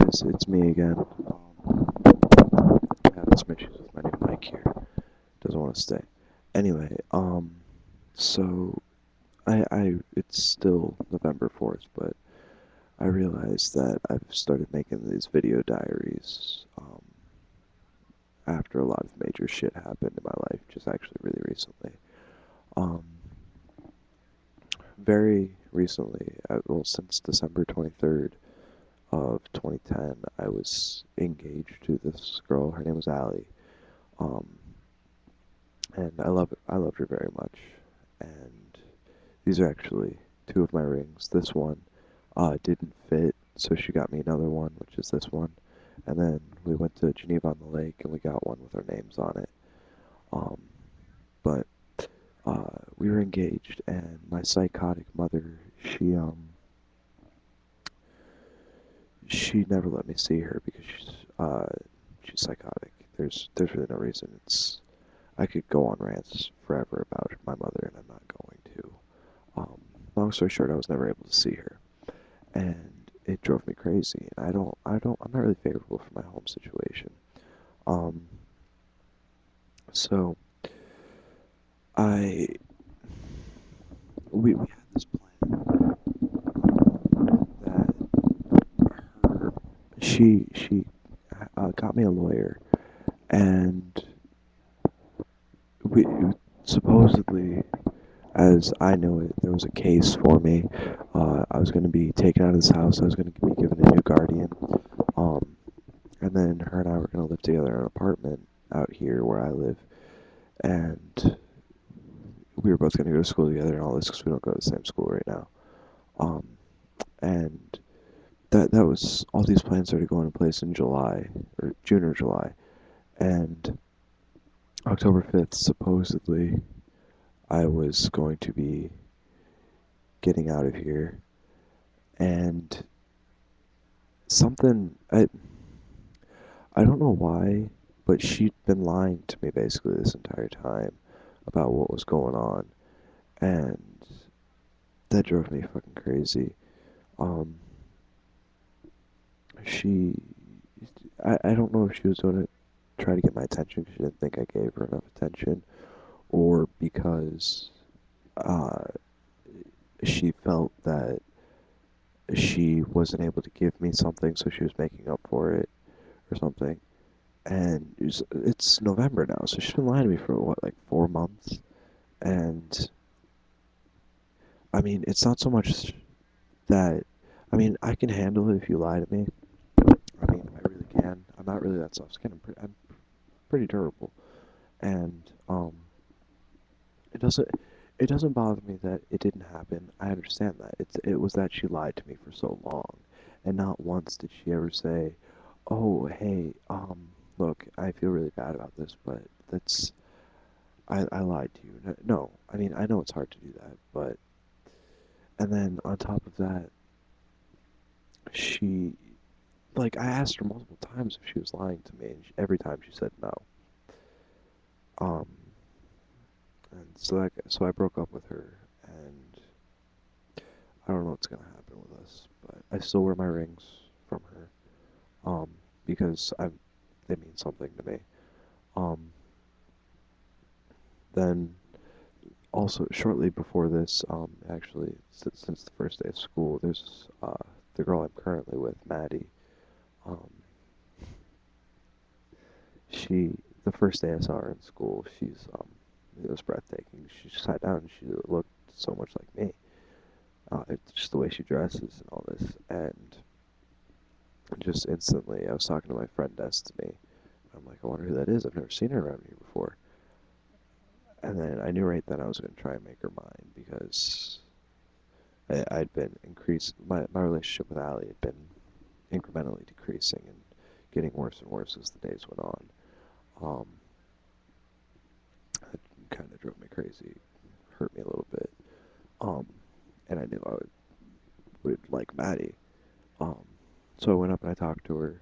guys, it's me again. Having some issues with my new mic here. Doesn't want to stay. Anyway, so it's still November 4th, but I realized that I've started making these video diaries, after a lot of major shit happened in my life, just actually really recently. Um, Very recently, well, since December 23rd of 2010, I was engaged to this girl. Her name was Allie. Um, and I loved her very much. And these are actually two of my rings. This one didn't fit, so she got me another one, which is this one. And then we went to Geneva on the Lake, and we got one with our names on it. Um, but we were engaged, and my psychotic mother, she never let me see her because she's psychotic. There's really no reason. I could go on rants forever about my mother, and I'm not going to. Um, Long story short, I was never able to see her, and it drove me crazy. And I'm not really favorable for my home situation. Um, so I, we had this plan that her, she got me a lawyer, and we supposedly, as I knew it, there was a case for me. I was going to be taken out of this house. I was going to be given a new guardian. Um, and then her and I were going to live together in an apartment out here where I live. And we were both going to go to school together and all this because we don't go to the same school right now. Um, and that was all these plans started going in place in July or June or July. And October 5th, supposedly, I was going to be getting out of here. And something I don't know why, but she'd been lying to me basically this entire time about what was going on, and that drove me fucking crazy. Um, she, I don't know if she was going to try to get my attention because she didn't think I gave her enough attention, or because uh, she felt that she wasn't able to give me something, so she was making up for it or something. And it's November now, so she's been lying to me for what, like 4 months? And I mean, it's not so much that, I mean, I can handle it if you lie to me. I mean, I really can. I'm not really that soft-skinned. I'm pretty durable, and it doesn't it doesn't bother me that it didn't happen. I understand that. It was that she lied to me for so long, and not once did she ever say, "Oh, hey, look, I feel really bad about this, but that's I lied to you." No, I mean, I know it's hard to do that, but and then on top of that, she like I asked her multiple times if she was lying to me, and every time she said no. Um, and so I broke up with her, and I don't know what's gonna happen with us, but I still wear my rings from her, because they mean something to me. Um, then also shortly before this, actually since the first day of school, there's the girl I'm currently with, Maddie. Um, she the first day I saw her in school, it was breathtaking. She sat down and she looked so much like me. It's just the way she dresses and all this, and just instantly, I was talking to my friend Destiny. I'm like, I wonder who that is. I've never seen her around here before. And then I knew right then I was going to try and make her mine because I'd been my relationship with Allie had been incrementally decreasing and getting worse and worse as the days went on. Um, it kind of drove me crazy, hurt me a little bit. Um, and I knew would like Maddie. Um, so I went up and I talked to her,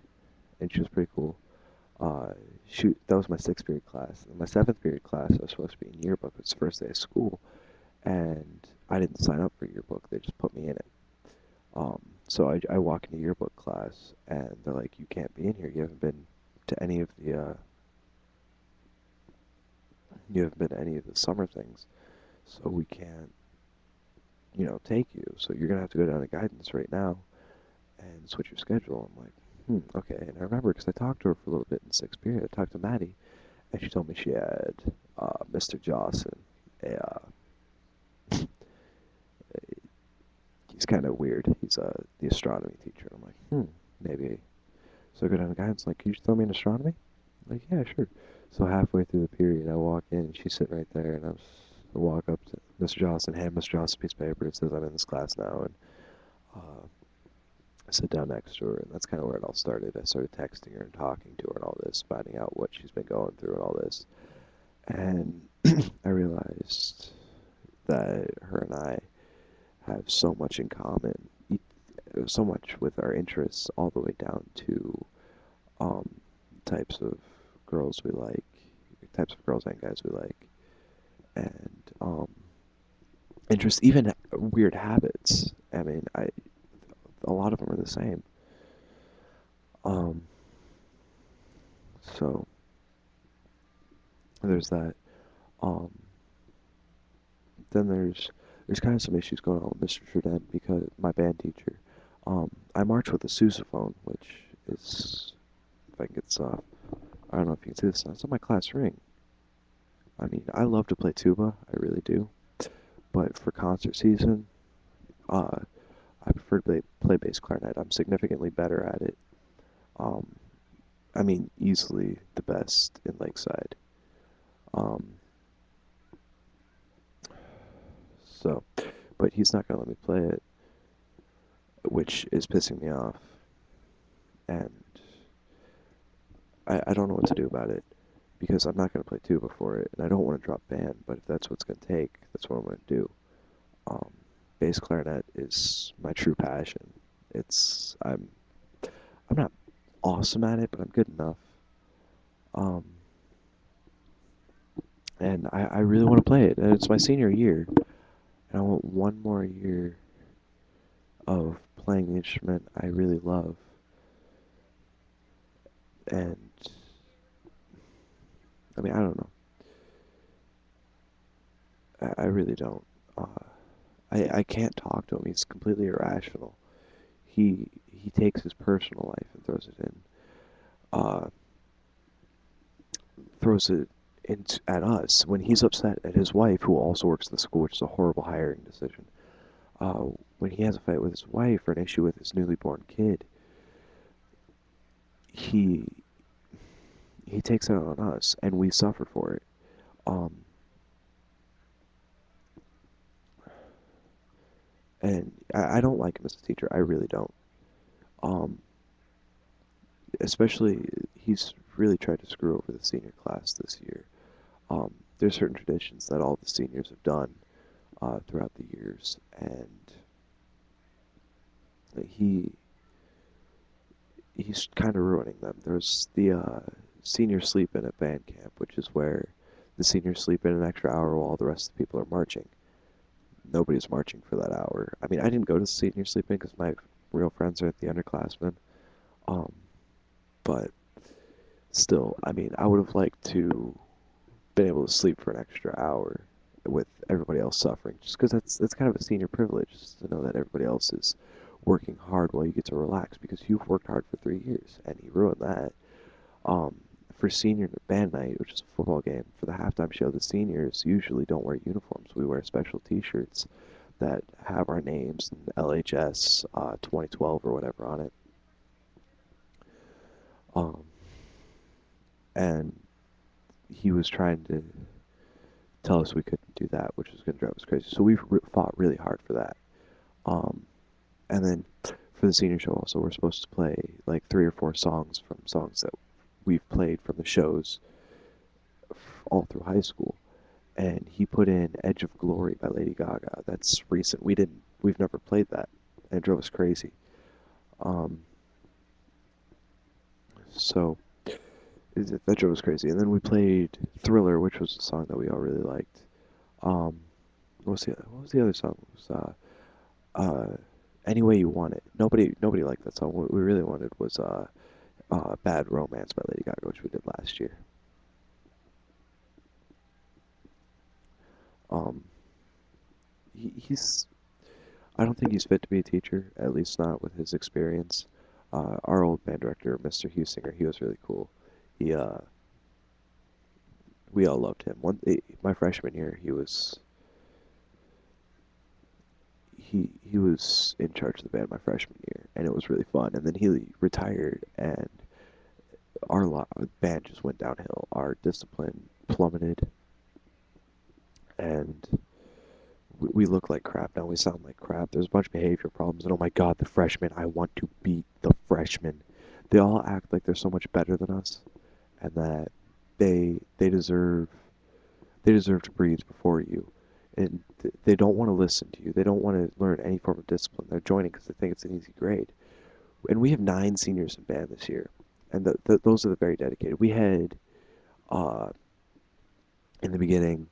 and she was pretty cool. That was my sixth period class. In my seventh period class, I was supposed to be in yearbook. It was the first day of school, and I didn't sign up for yearbook. They just put me in it. Um, So I walk into yearbook class, and they're like, "You can't be in here. You haven't been to any of the summer things, so we can't, take you. So you're gonna have to go down to guidance right now and switch your schedule." I'm like, okay. And I remember because I talked to her for a little bit in sixth period. I talked to Maddie, and she told me she had Mr. Johnson. A, he's kind of weird. He's the astronomy teacher. I'm like, maybe. So I go down to guidance. Like, can you just throw me in astronomy? I'm like, yeah, sure. So halfway through the period, I walk in, and she's sitting right there, and I walk up to Mr. Johnson, hand Mr. Johnson a piece of paper. It says I'm in this class now, and uh, I sit down next to her, and that's kind of where it all started. I started texting her and talking to her and all this, finding out what she's been going through and all this. And I realized that her and I have so much in common, so much with our interests, all the way down to um, types of girls we like, types of girls and guys we like, and interests, even weird habits. I mean, a lot of them are the same. Um, so there's that. Um, then there's kind of some issues going on with Mr. Truden because my band teacher. I march with a sousaphone, which is, if I can get this off, I don't know if you can see this. It's on my class ring. I mean, I love to play tuba, I really do. But for concert season, uh, I prefer to play bass clarinet. I'm significantly better at it. Um, I mean, easily the best in Lakeside. Um, so, but he's not gonna let me play it, which is pissing me off. And I don't know what to do about it because I'm not gonna play tuba for it, and I don't want to drop band. But if that's what's gonna take, that's what I'm gonna do. Um, Bass clarinet is my true passion. It's I'm not awesome at it, but I'm good enough. Um, and I really want to play it. And it's my senior year, and I want one more year of playing the instrument I really love. And I mean, I don't know. I really don't. I can't talk to him. He's completely irrational. He takes his personal life and uh, throws it at us when he's upset at his wife, who also works at the school, which is a horrible hiring decision. When he has a fight with his wife or an issue with his newly born kid, he he takes it on us, and we suffer for it. Um, and I don't like him as a teacher. I really don't. Um, Especially, he's really tried to screw over the senior class this year. There's certain traditions that all the seniors have done throughout the years, and he he's kind of ruining them. There's the senior sleep in at band camp, which is where the seniors sleep in an extra hour while the rest of the people are marching. Nobody's marching for that hour. I mean, I didn't go to senior sleep in because my real friends are at the underclassmen. Um, but still, I mean, I would have liked to been able to sleep for an extra hour with everybody else suffering, just because that's kind of a senior privilege, just to know that everybody else is working hard while you get to relax because you've worked hard for 3 years, and he ruined that. Um, for senior band night, which is a football game, for the halftime show, the seniors usually don't wear uniforms. We wear special T-shirts that have our names and LHS 2012 or whatever on it. Um, and he was trying to tell us we couldn't do that, which was going to drive us crazy. So we fought really hard for that. Um, and then for the senior show, also, we're supposed to play like 3 or 4 songs from songs that we've played from the shows all through high school. And he put in "Edge of Glory" by Lady Gaga. That's recent. We've never played that, and it drove us crazy. Um, so that drove us crazy. And then we played "Thriller," which was a song that we all really liked. Um, what was the other song? It was any way you want it. Nobody liked that song. What we really wanted was "Bad Romance" by Lady Gaga, which we did last year. Um, he's I don't think he's fit to be a teacher, at least not with his experience. Our old band director, Mr. Husinger, he was really cool. He we all loved him. My freshman year, he was in charge of the band my freshman year, and it was really fun. And then he retired, and band just went downhill. Our discipline plummeted, and we look like crap now. We sound like crap. There's a bunch of behavior problems, and oh my god, the freshmen! I want to beat the freshmen. They all act like they're so much better than us, and that they deserve to breathe before you, and they don't want to listen to you. They don't want to learn any form of discipline. They're joining because they think it's an easy grade. And we have 9 seniors in band this year, and those are the very dedicated. We had uh, in the beginning,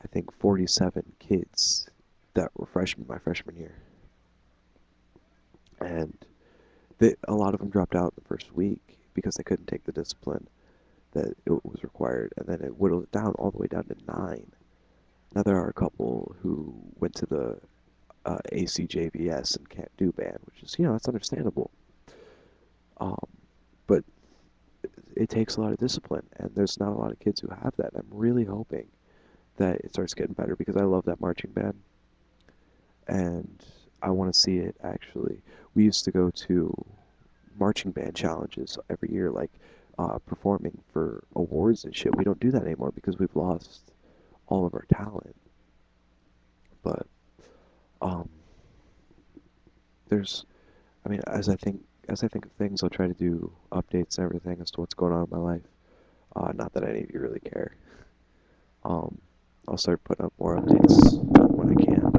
I think 47 kids that were freshmen my freshman year, and a lot of them dropped out the first week because they couldn't take the discipline that it was required, and then it whittled it down all the way down to 9. Now there are a couple who went to the ACJVS and can't do band, which is that's understandable. Um, but it takes a lot of discipline, and there's not a lot of kids who have that. I'm really hoping that it starts getting better because I love that marching band, and I want to see it actually. We used to go to marching band challenges every year, like performing for awards and shit. We don't do that anymore because we've lost all of our talent. But um, there's, I mean, as I think of things, I'll try to do updates and everything as to what's going on in my life. Not that any of you really care. Um, I'll start putting up more updates when I can.